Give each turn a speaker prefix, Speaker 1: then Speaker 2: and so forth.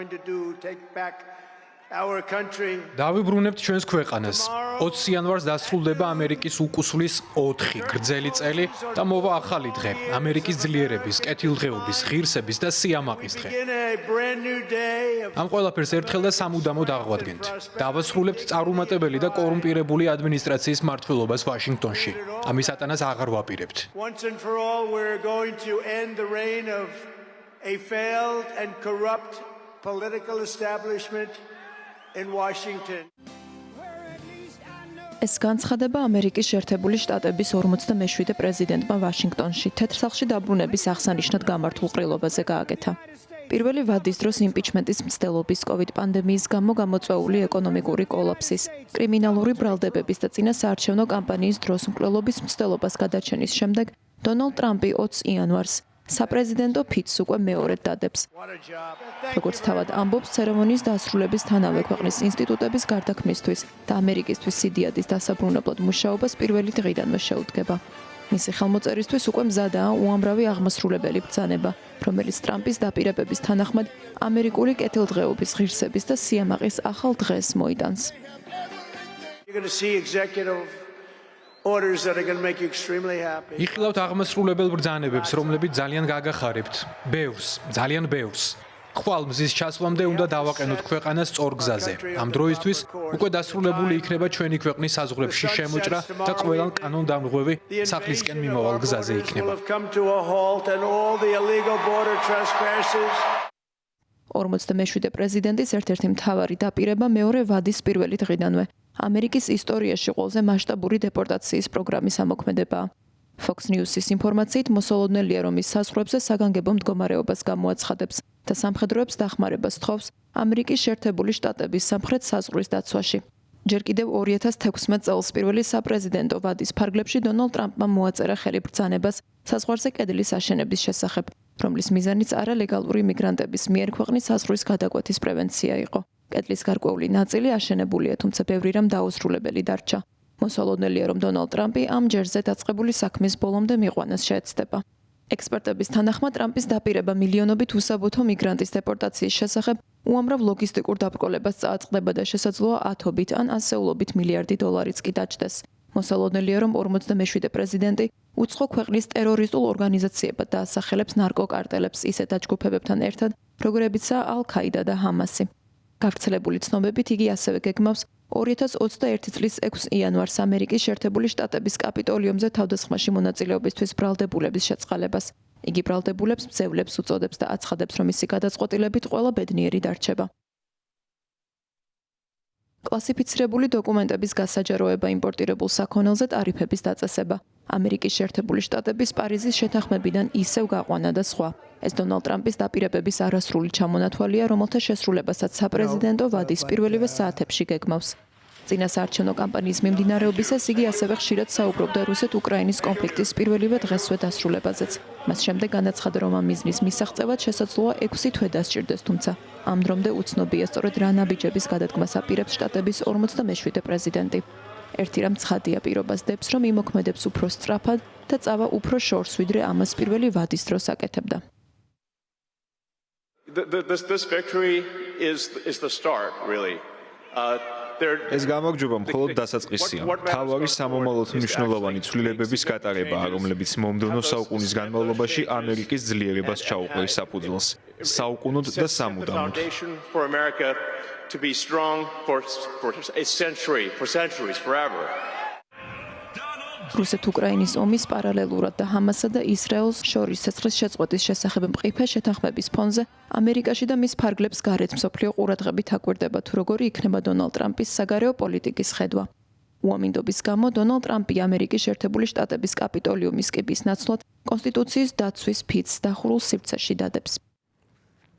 Speaker 1: going to do, take back our country.
Speaker 2: დავიბრუნებთ ჩვენს ქვეყანას. 20 იანვარს დასრულდება ამერიკის უკუსვლის 4 გრძელი წელი და მოვა ახალი დღე, ამერიკის ძლიერების, კეთილდღეობის, ღირსების და სიამაყის დღე. ამ ყველაფერს ერთხელ და სამუდამოდ აღვადგენთ. დავასრულებთ წარუმატებელი და კორუმპირებული ადმინისტრაციის მმართველობას ვაშინგტონში. ამის ატანას აღარ ვაპირებთ.
Speaker 1: Once and for all, we're going to end the reign of a failed and corrupt political establishment in Washington.
Speaker 3: ეს განცხადება ამერიკის შეერთებული შტატების 47 პრეზიდენტმა ვაშინგტონში თეთრსახლში დაბრუნების აღსანიშნად გამართულ ყრილობაზე გააკეთა. პირველი ვადის დროს იმპიჩმენტის მცდელობის, COVID პანდემიის გამო გამოწვეული ეკონომიკური კოლაფსის, კრიმინალური ბრალდებების და წინა საარჩევნო კამპანიის დროს მკვლელობის მცდელობას გადაჩენის შემდეგ დონალდ ტრამპი 20 იანვარს საპრეზიდენტო ფიცს უკვე მეორედ დადებს. როგორც თავად ამბობს, ცერემონიის დასრულებისთანავე ქვეყნის ინსტიტუტების გარდაქმნისთვის და ამერიკისთვის სიდიადის დასაბრუნებლად მუშაობას პირველი დღიდანვე შეუდგება. მისი ხელმოწერისთვის უკვე მზადაა უამრავი აღმასრულებელი ბრძანება, რომელიც ტრამპის დაპირებების თანახმად ამერიკული კეთილდღეობის, ღირსების და სიამაყის ახალ დღეს მოიტანს.
Speaker 1: Orders that are going to make you extremely happy.
Speaker 2: იხილავთ აღმასრულებელ ბრძანებებს, რომლებიც ძალიან გაგახარებთ. ბევრს, ძალიან ბევრს. ხვალ მზის ჩასვლამდე უნდა დავაყენოთ ქვეყანას სწორ გზაზე. ამ დროისთვის უკვე დასრულებული იქნება ჩვენი ქვეყნის საზღვრებში შემოჭრა და ყველა კანონდამღვევი სახლისკენ მიმავალ გზაზე იქნება.
Speaker 3: 47 პრეზიდენტის ერთ-ერთი მთავარი დაპირება მეორე ვადის პირველი დღიდანვე ამერიკის ისტორიაში ყველაზე მასშტაბური დეპორტაციის პროგრამის ამოქმედებაა. Fox News-ის ინფორმაციით მოსალოდნელია, რომ ის საზღვრებზე საგანგებო მდგომარეობას გამოაცხადებს და სამხედროებს დახმარებას თხოვს ამერიკის შეერთებული შტატების სამხრეთ საზღვრის დაცვაში. ჯერ კიდევ 2016 წელს პირველი საპრეზიდენტო ვადის ფარგლებში დონალდ ტრამპმა მოაწერა ხელი ბრძანებას საზღვარზე კედლის აშენების შესახებ, რომლის მიზანიც არალეგალური მიგრანტების მიერ ქვეყნის საზღვრის გადაკვეთის პრევენცია იყო. კედლის გარკვეული ნაწილი აშენებულია, თუმცა ბევრი რამ დაუსრულებელი დარჩა. მოსალოდნელია, რომ დონალდ ტრამპი ამ ჯერზე დაწყებული საქმის ბოლომდე მიყვანას შეეცდება. ექსპერტების თანახმად ტრამპის დაპირება მილიონობით უსაბუთო მიგრანტის დეპორტაციის შესახებ უამრავ ლოგისტიკურ დაბრკოლებას წააწყდება და შესაძლოა ათობით ან ასეულობით მილიარდი დოლარიც კი დაჯდეს. მოსალოდნელია, რომ 47 პრეზიდენტი უცხო ქვეყნის ტერორისტულ ორგანიზაციებად დაასახელებს ნარკოკარტელებს ისეთ დაჯგუფებებთან ერთად, როგორებიცაა ალ-ქაიდა და ჰამასი. გავრცელებული ცნობებით იგი ასევე გეგმავს 2021 წლის 6 იანვარს ამერიკის შეერთებული შტატების კაპიტოლიუმზე თავდასხმაში მონაწილეობისთვის ბრალდებულების შეწყალებას. იგი ბრალდებულებს მძევლებს უწოდებს და აცხადებს, რომ მისი გადაწყვეტილებით ყველა ბედნიერი დარჩება. კლასიფიცირებული დოკუმენტების გასაჯაროება იმპორტირებულ საქონელზე ტარიფების დაწესება. ამერიკის შეერთებული შტატების პარიზის შეთანხმებიდან ისევ გაყვანა და სხვა. ეს დონალდ ტრამპის დაპირებების არასრული ჩამონათვალია, რომელთა შესრულებასაც საპრეზიდენტო ვადის პირველივე საათებში გეგმავს. წინა საარჩევნო კამპანიის მიმდინარეობისას იგი ასევე ხშირად საუბრობდა რუსეთ-უკრაინის კონფლიქტის პირველივე დღესვე დასრულებაზეც. მას შემდეგ განაცხადა, რომ ამ მიზნის მისაღწევად შესაძლოა 6 თვე დასჭირდეს, თუმცა ამ დრომდე უცნობია სწორედ რა ნაბიჯების გადადგმას აპირებს შტატების 47 პრეზიდენტი. ერთი რამ ცხადია, პირობას დებს, რომ იმოქმედებს უფრო სწრაფად და წავა უფრო შორს, ვიდრე ამას პირველი ვადის დროს აკეთებდა.
Speaker 4: This victory is the start, really.
Speaker 5: ეს გამარჯვება მხოლოდ დასაწყისია. მთავარი სამომავლოდ მნიშვნელოვანი ცვლილებების გატარებაა, რომლებიც მომდევნო საუკუნის განმავლობაში ამერიკის ძლიერებას ჩაუყრის საფუძველს. საუკუნოდ და სამუდამოდ.
Speaker 4: To be strong for a century, for centuries, forever.
Speaker 3: რუსეთ-უკრაინის ომის პარალელურად და ჰამასსა და ისრაელს შორის ცეცხლის შეწყვეტის შესახებ მყიფე შეთანხმების ფონზე ამერიკაში და მის ფარგლებს გარეთ მსოფლიო ყურადღებით აკვირდება, თუ როგორი იქნება დონალდ ტრამპის საგარეო პოლიტიკის ხედვა. უამინდობის გამო დონალდ ტრამპი ამერიკის შეერთებული შტატების კაპიტოლიუმის კიბის ნაცვლად კონსტიტუციის დაცვის ფიცს დახურულ სივრცეში დადებს.